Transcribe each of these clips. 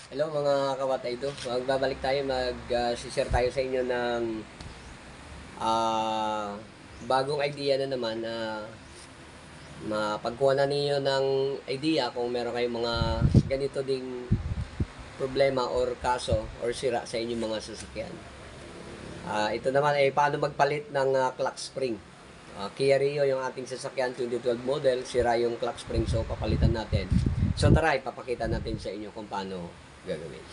Hello mga kawataydo. Magbabalik tayo, mag-share tayo sa inyo ng ah, bagong idea na naman na mapagkuha na ninyo ng idea kung meron kayong mga ganito ding problema or kaso or sira sa inyong mga sasakyan. Ito naman ay paano magpalit ng clutch spring. Kia Rio yung ating sasakyan, 2012 model, sira yung clutch spring, so papalitan natin. So tara, ipapakita natin sa inyo kung paano gagawin.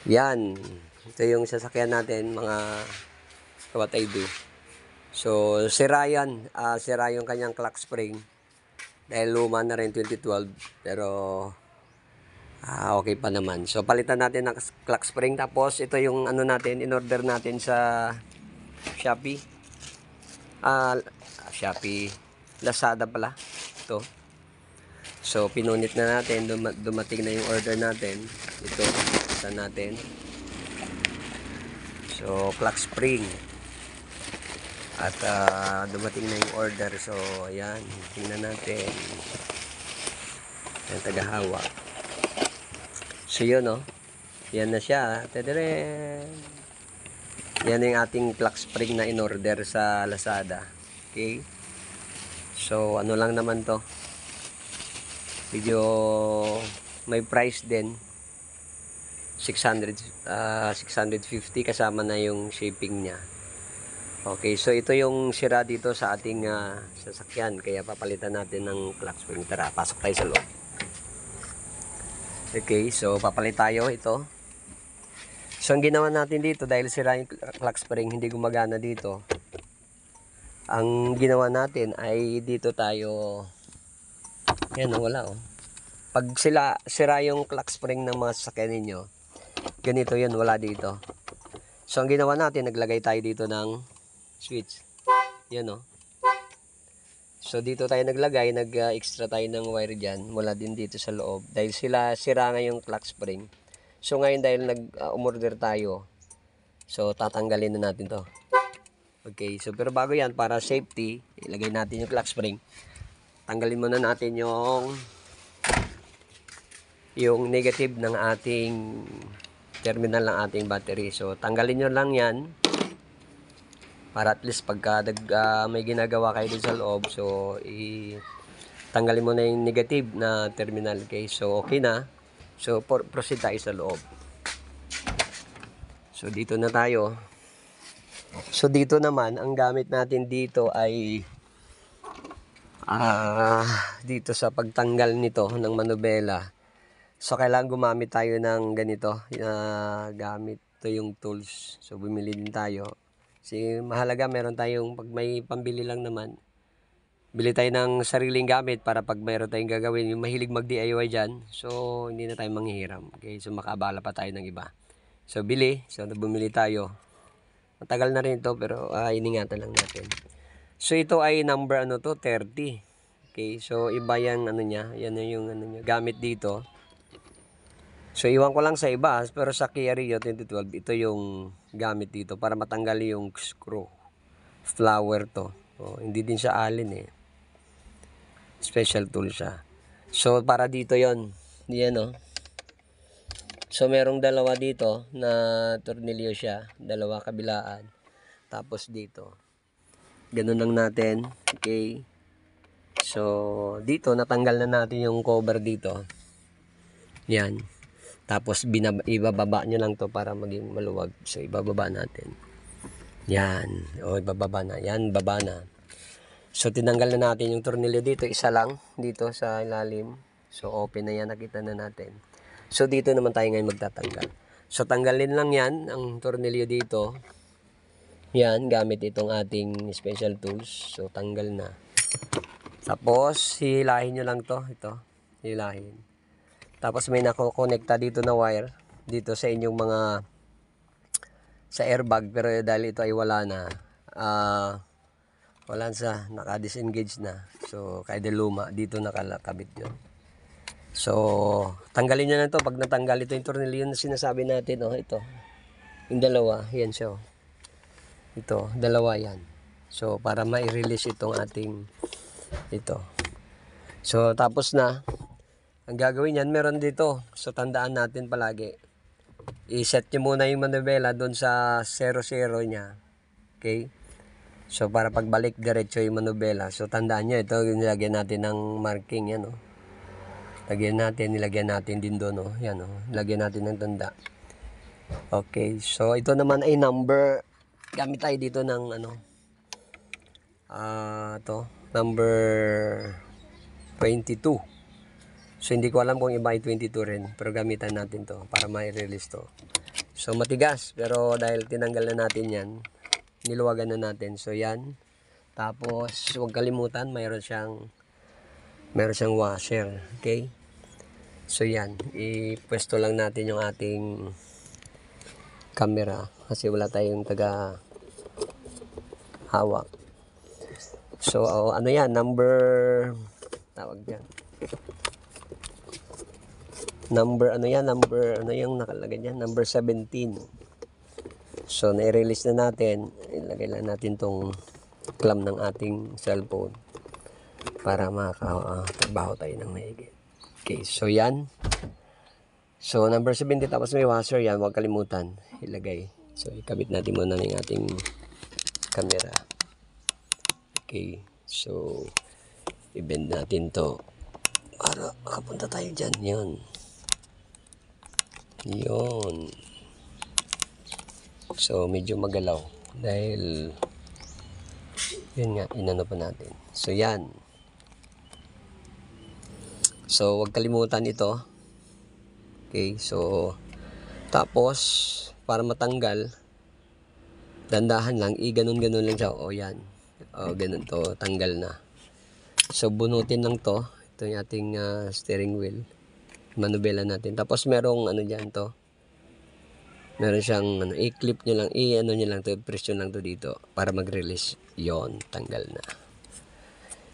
Yan. Ito yung sasakyan natin, mga kawataydo. So, sira yan. Sira yung kanyang clutch spring. Dahil luma na rin 2012. Pero, okay pa naman. So, palitan natin ng clutch spring. Tapos, ito yung ano natin, in-order natin sa Shopee. Shopee. Lazada pala. Ito. So, pinunit na natin. Dumating na yung order natin. Ito. Isa natin. So, clutch spring. At dumating na yung order. So, ayan. Tingnan natin. Ayan, tagahawak. So, yun, no? Yan na siya. Tadaren! Yan yung ating clutch spring na in-order sa Lazada. Okay? So, ano lang naman to. Medyo may price din. 650 kasama na yung shipping niya. Okay, so ito yung sira dito sa ating sasakyan. Kaya papalitan natin ng clutch spring. Tara, pasok tayo sa loob. Okay, so papalit tayo ito. So ang ginawa natin dito, dahil sira yung clutch spring, hindi gumagana dito. Ang ginawa natin ay dito tayo. Yan, wala oh. Pag sira yung clutch spring ng mga sasakyan ninyo, ganito yun, wala dito. So ang ginawa natin, naglagay tayo dito ng switch. Yan oh. So dito tayo naglagay, nag-extra tayo ng wire dyan mula din dito sa loob. Dahil sira nga yung clutch spring. So ngayon dahil umorder tayo, so tatanggalin na natin to. Okay, so pero bago yan, para safety, ilagay natin yung clutch spring. Tanggalin muna natin yung negative ng ating terminal ng ating battery. So tanggalin nyo lang yan para at least pagka may ginagawa kayo din sa loob, so tanggalin mo na yung negative na terminal. Okay, so okay na. So proceed tayo sa loob. So dito na tayo. So dito naman, ang gamit natin dito ay dito sa pagtanggal nito ng manubela. So kailangan gumamit tayo ng ganito, gamit to yung tools. So bumili din tayo. Kasi mahalaga, meron tayong, pag may pambili lang naman, bili tayo ng sariling gamit para pag mayroon tayong gagawin, yung mahilig mag-DIY dyan, so hindi na tayo manghihiram. Okay, so makaabala pa tayo ng iba. So bili, so bumili tayo. Matagal na rin ito, pero iningatan lang natin. So ito ay number 30. Okay, so iba yung niya, yan yung niya, gamit dito. So iwan ko lang sa iba, pero sa Kia Rio 2012, ito yung gamit dito para matanggal yung screw. Flower to. Hindi din siya allen eh. Special tool siya. So para dito yon. Yan oh. So merong dalawa dito na tornilyo siya, dalawa kabilaan. Tapos dito. Ganun lang natin. Okay. So dito natanggal na natin yung cover dito. Yan. Tapos ibababa nyo lang to para maging maluwag. So ibababa natin. Yan. Ibababa na. Yan, baba na. So tinanggal na natin yung tornilyo dito. Isa lang dito sa ilalim. So open na yan. Nakita na natin. So dito naman tayo ngayon magtatanggal. So tanggalin lang yan. Ang tornilyo dito. Yan. Gamit itong ating special tools. So tanggal na. Tapos hilahin nyo lang to. Ito. Hilahin. Tapos may nakokonekta dito na wire dito sa inyong mga sa airbag, pero dahil ito ay wala na, wala sa, naka-disengage na. So kahit luma dito nakalakabit yun. So tanggalin nyo na to. Pag natanggal ito yung tornilyo na sinasabi natin, ito yung dalawa, yan siya ito, dalawa yan. So para ma-release itong ating ito. So tapos na. Ang gagawin yan, meron dito. So, tandaan natin palagi. I-set nyo muna yung manubela doon sa 00 niya. Okay? So, para pagbalik, diretso yung manubela. So, tandaan nyo, ito, nilagyan natin ng marking, yan, oh. Nilagyan natin din doon, oh. Yan, oh. Nilagyan natin ng tanda. Okay, so, ito naman ay number. Gamit tayo dito ng, number 22. So, hindi ko alam kung iba ay 22 rin. Pero gamitan natin to para ma-release to. So, matigas. Pero dahil tinanggal na natin yan, niluwagan na natin. So, yan. Tapos, huwag kalimutan, mayroon siyang washer. Okay? So, yan. Ipwesto lang natin yung ating camera. Kasi wala tayong hawak. So, ano yan? Tawag dyan. Number yung nakalagay dyan? Number 17. So, na-release na natin. Ilagay lang natin tong clamp ng ating cellphone para makakatrabaho tayo ng maigi. Okay, so yan. So, number 17, tapos may washer yan. Huwag kalimutan ilagay. So, ikabit natin muna ng ating camera. Okay, so, i-bend natin to para makapunta tayo dyan. Yun. So, medyo magalaw. Dahil, yun nga, inano pa natin. So, yan. So, huwag kalimutan ito. Okay, so, tapos, para matanggal, dandahan lang, ganun-ganun lang siya. O, yan. O, ganun to, tanggal na. So, bunutin lang to. Ito yung ating steering wheel. Manubela natin. Tapos merong dyan to. Meron siyang i-clip nyo lang, nyo lang to, press nyo lang to dito para mag-release. Yon, tanggal na.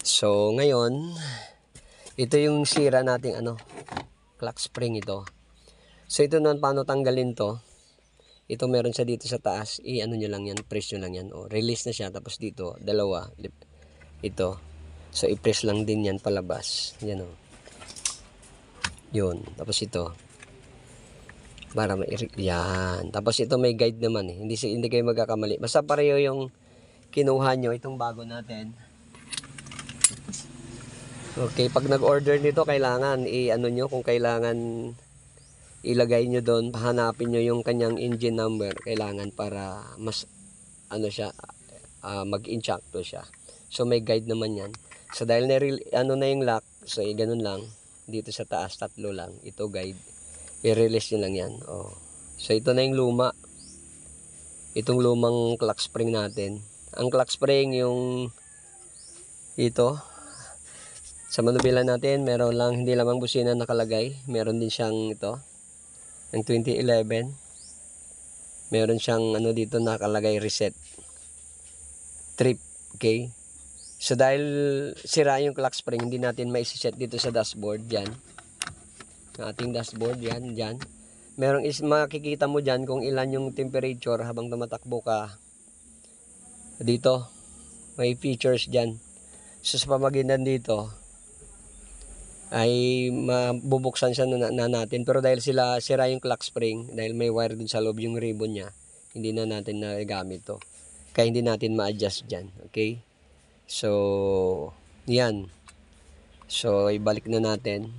So, ngayon, ito yung sira nating clock spring ito. So, ito naman paano tanggalin to. Ito meron siya dito sa taas, nyo lang yan, press nyo lang yan. O, release na siya, tapos dito, dalawa, ito. So, i-press lang din yan palabas. Yan o. Yun. Tapos ito. Para yan. Tapos ito may guide naman eh. Hindi kayo magkakamali. Basta pareho yung kinuha nyo. Itong bago natin. Okay. Pag nag-order nito, kailangan nyo kung kailangan ilagay nyo doon. Hanapin nyo yung kanyang engine number. Kailangan para mas mag-inchacto siya. So may guide naman yan. So dahil na yung lock. So ganun lang. Dito sa taas, 3 lang. Ito guide. I-release nyo lang yan. Oh. So, ito na yung luma. Itong lumang clock spring natin. Ang clock spring, yung ito. Sa manubela natin, meron lang, hindi lamang busina nakalagay. Meron din siyang ito. Ang 2011. Meron siyang dito nakalagay reset. Trip. Okay. So, dahil sira yung clock spring, hindi natin ma-set dito sa dashboard. Yan. Ating dashboard. Yan. Dyan. Makikita mo dyan kung ilan yung temperature habang tumatakbo ka. Dito. May features dyan. So, sa pamagitan dito, ay mabubuksan siya na natin. Pero dahil sira yung clock spring, dahil may wire dun sa loob yung ribbon niya, hindi na natin nagamit to. Kaya hindi natin ma-adjust dyan. Okay? So, yan. So, ibalik na natin.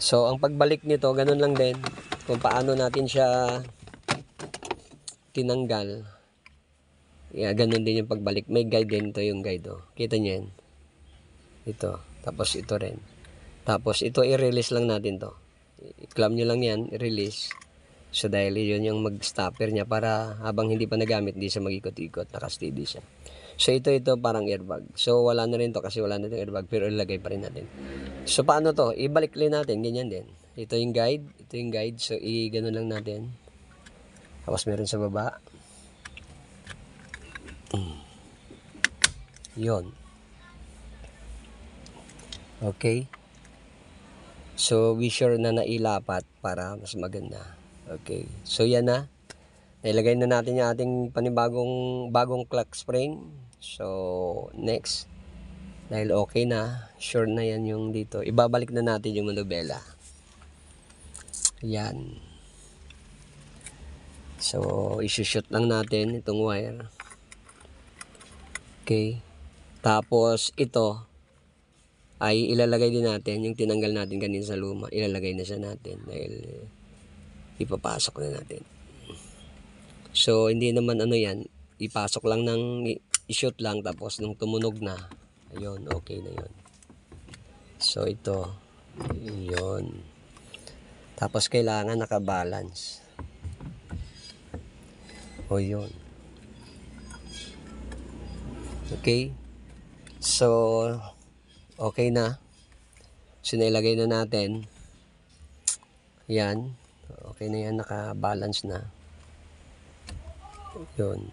So, ang pagbalik nito, ganun lang din. Kung paano natin siya tinanggal. Yeah, ganun din yung pagbalik. May guide din ito yung guide. Oh. Kita nyo yan. Ito. Tapos ito rin. Tapos ito i-release lang natin to. I-clamp nyo lang yan. I-release. So, dahil yun yung mag-stopper niya para habang hindi pa nagamit, hindi siya mag-ikot-ikot. Naka-steady siya. So, ito parang airbag. So, wala na rin to kasi wala na itong airbag. Pero ilagay pa rin natin. So, paano to? Ibalik rin natin. Ganyan din. Ito yung guide. Ito yung guide. So, i-ganon lang natin. Tapos, meron sa baba. Yun. Okay. So, be sure na nailapat para mas maganda. Okay. So, yan na. Ilagay na natin yung ating bagong clock spring. So, next. Dahil okay na, sure na yan yung dito. Ibabalik na natin yung manubela. Yan. So, isushoot lang natin itong wire. Okay. Tapos, ito ay ilalagay din natin yung tinanggal natin kanina sa luma. Ilalagay na siya natin dahil ipapasok na natin. So, hindi naman ano yan. Ipasok lang ng i-shoot lang tapos nung tumunog na, ayun, okay na yun. So, ito. Yun. Tapos, kailangan nakabalance. O, yun. Okay. So, okay na. So, nailagay na natin. Yan. Okay na yan. Naka-balance na. Yun.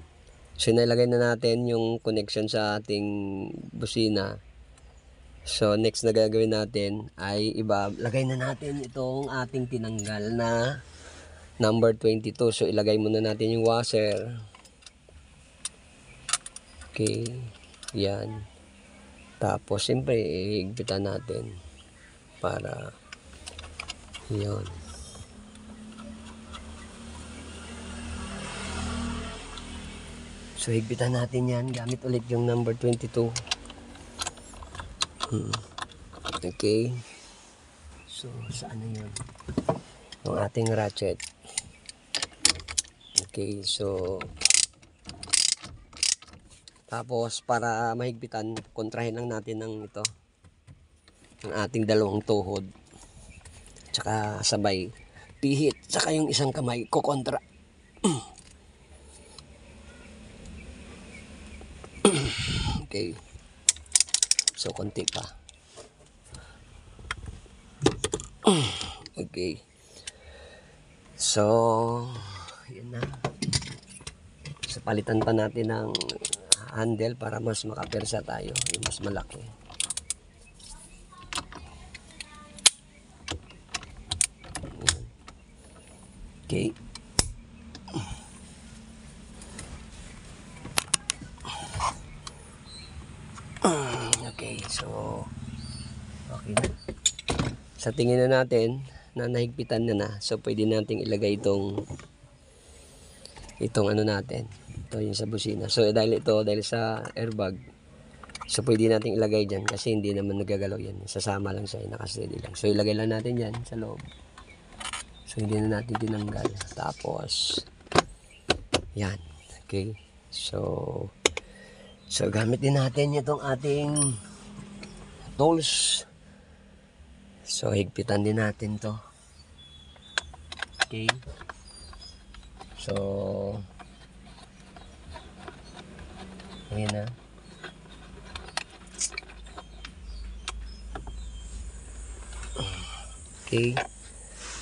So, nailagay na natin yung connection sa ating busina. So, next na gagawin natin ay lagay na natin itong ating tinanggal na number 22. So, ilagay muna natin yung washer. Okay. Yan. Tapos, siyempre, ihigpitan natin para yun. So, higpitan natin yan gamit ulit yung number 22. Okay. So, saan na yun? Yung ating ratchet. Okay, so tapos para mahigpitan, kontrahin lang natin ng ito. Ang ating dalawang tuhod. Tsaka sabay pihit. Tsaka yung isang kamay kukontra. Okay. So, konti pa. Okay. So, yun na. So, palitan pa natin ng handle para mas makapersa tayo. Yung mas malaki. Okay. Okay, so okay na. Sa tingin na natin na nahigpitan na. So pwede nating ilagay itong ano natin. Ito yung sa busina. So dahil sa airbag, so pwede nating ilagay dyan kasi hindi naman nagagalaw yan. Sasama lang siya, nakasteady lang. So ilagay lang natin yan sa loob. So hindi na natin tinanggal. Tapos yan. Okay. So gamit din natin itong ating tools. So higpitan din natin to. Okay. So ayan na. Okay.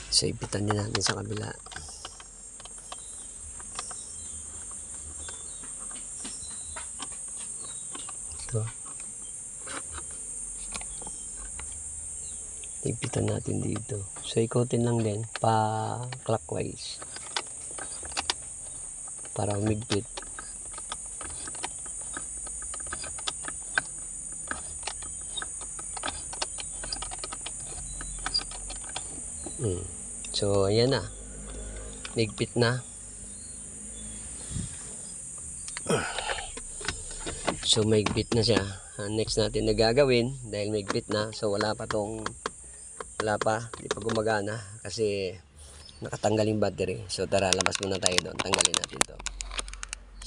So higpitan din natin sa kabila. Ito. Higpitan natin dito. So ikutin lang din pa clockwise para umigpit. So ayan na. Higpit na. So maigpit na siya. Next natin na gagawin dahil maigpit na. So wala pa, di pa gumagana kasi nakatanggal yung battery. So tara, labas muna tayo doon. Tanggalin natin to.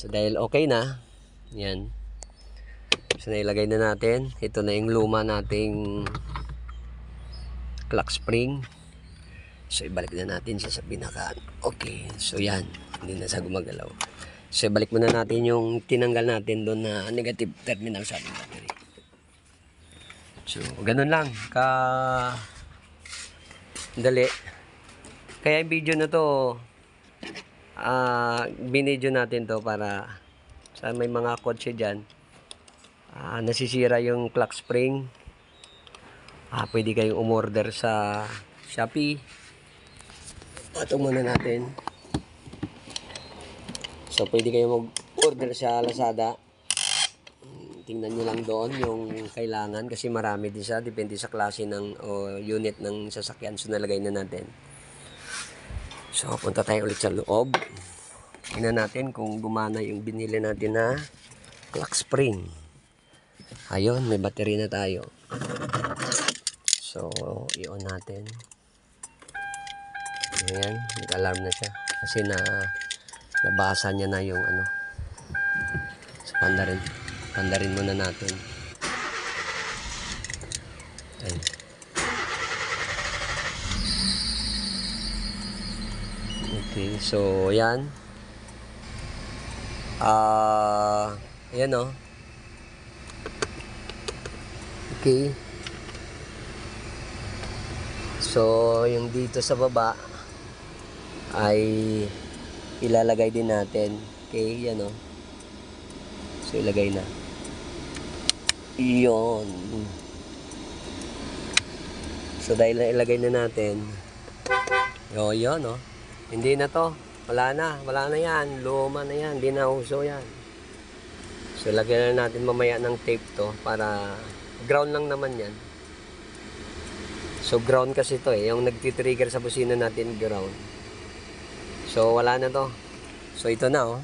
So dahil okay na, yan. So nailagay na natin. Ito na yung luma nating clock spring. So ibalik na natin siya sa pinakaan. Okay, so yan. Hindi na siya gumagalaw. So ibalik muna natin yung tinanggal natin doon na negative terminal sa ating battery. So ganun lang dali. Kaya yung video na to binidyo natin to para sa may mga kotse dyan nasisira yung clock spring, pwede kayong umorder sa Shopee. Ito muna natin. So pwede kayong mag-order sa Lazada. tingnan nyo lang doon yung kailangan kasi marami din siya. Depende sa klase ng unit ng sasakyan. So, nalagay na natin. So, punta tayo ulit sa loob. Tingnan natin kung gumana yung binili natin na clock spring. Ayun, may battery na tayo. So, i-on natin. Ayan, nag-alarm na siya. Kasi nabasa niya na yung ano. So, pandarin muna natin. Ayan. Okay, so yan. Ayan o. Okay. So, yung dito sa baba ay ilalagay din natin. Okay, yan o. So, ilagay na. Iyon. So, dahil na ilagay na natin, yun o. Hindi na to. Wala na yan. Luma na yan. Hindi na uso yan. So, lagyan na natin mamaya ng tape to para ground lang naman yan. So, ground kasi to eh. Yung nagtitrigger sa busina natin, ground. So, wala na to. So, ito na oh.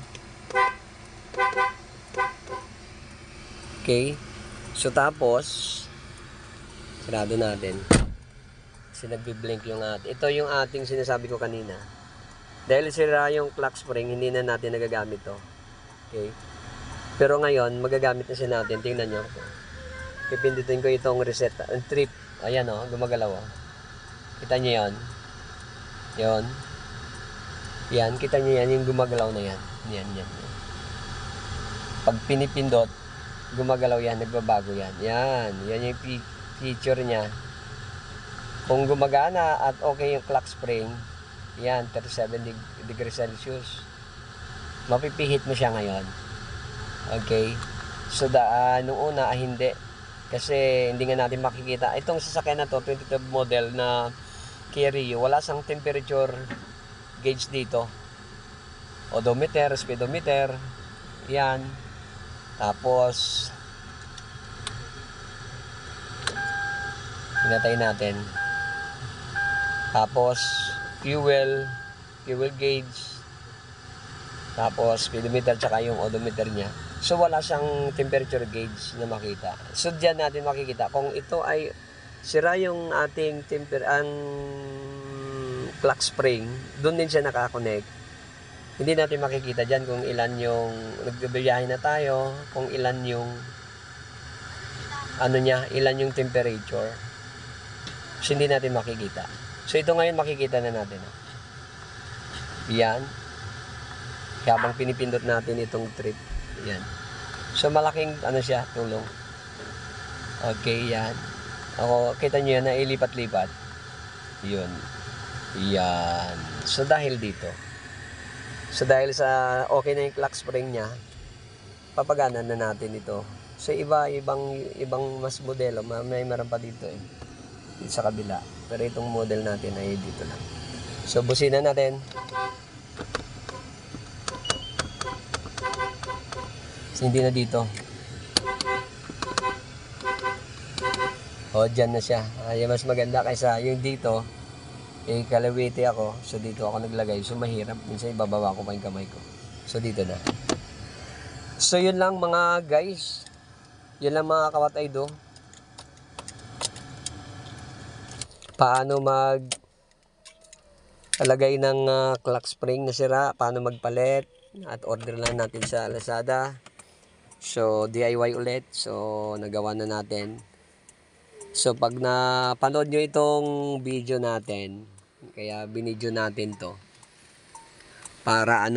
Okay. So, tapos, sarado natin. Kasi nagbi-blink yung ito yung ating sinasabi ko kanina. Dahil sira yung clock spring, hindi na natin nagagamit to. Okay. Pero ngayon, magagamit na siya natin. Tingnan nyo. Pipindutin ko itong reset. Trip. Ayan o, gumagalaw o. Kita nyo yan. Yan. Yan, kita nyo yan. Yung gumagalaw na yan. Yan. Pag pinipindot, gumagalaw yan. Nagbabago yan. Yan yung feature niya. Kung gumagana at okay yung clock spring, yan, 37 degrees Celsius. Mapipihit mo siya ngayon. Okay? So, nung una, hindi. Kasi, hindi nga natin makikita. Itong sasakyan na to, 22 model na Kia Rio, wala sang temperature gauge dito. Odometer, speedometer. Yan. Tapos, hinatay natin. Tapos, fuel gauge, tapos speedometer, tsaka yung odometer niya. So, wala siyang temperature gauge na makita. So, diyan natin makikita kung ito ay sira yung ating clock spring, doon din siya nakakonect. Hindi natin makikita diyan kung ilan yung nagbibiyahe na tayo, kung ilan yung ilan yung temperature. So, hindi natin makikita. So, ito ngayon makikita na natin. Yan. Habang pinipindot natin itong trip. Yan. So, malaking siya, tulong. Okay, yan. Kita nyo yan na ilipat-lipat. Yun. Yan. So, dahil dito. So, dahil sa okay na yung clock spring niya, papaganan na natin ito. So, ibang mas modelo. May meron pa dito eh. Sa kabila. Pero itong model natin ay dito lang. So, busina natin. So, hindi na dito. O, dyan na siya. Ay, mas maganda kaysa yung dito. Kalawiti ako. So, dito ako naglagay. So, mahirap. Minsan, ibababa ko pa yung kamay ko. So, dito na. So, yun lang mga guys. Yun lang mga kawatay do. Paano alagay ng clock spring na sira, paano magpalit, at order lang natin sa Lazada. So, DIY ulit. So, nagawa na natin. So, pag napanood nyo itong video natin, kaya binidyo natin to, para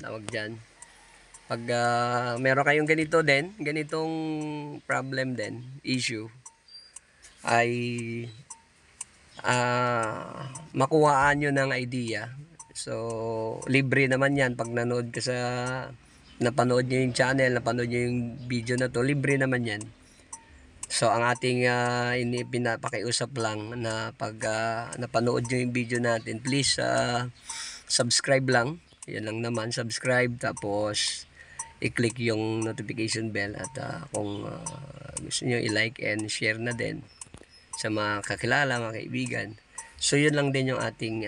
tawag dyan, pag meron kayong ganitong problem din, issue, ay makuhaan nyo ng idea. So, libre naman yan. Pag napanood nyo yung channel, napanood nyo yung video na to, libre naman yan. So, ang ating pinapakiusap lang na pag napanood nyo yung video natin, please subscribe lang. Yan lang naman, subscribe. Tapos, i-click yung notification bell at kung gusto nyo i-like and share na din sa mga kakilala, mga kaibigan. So yun lang din yung ating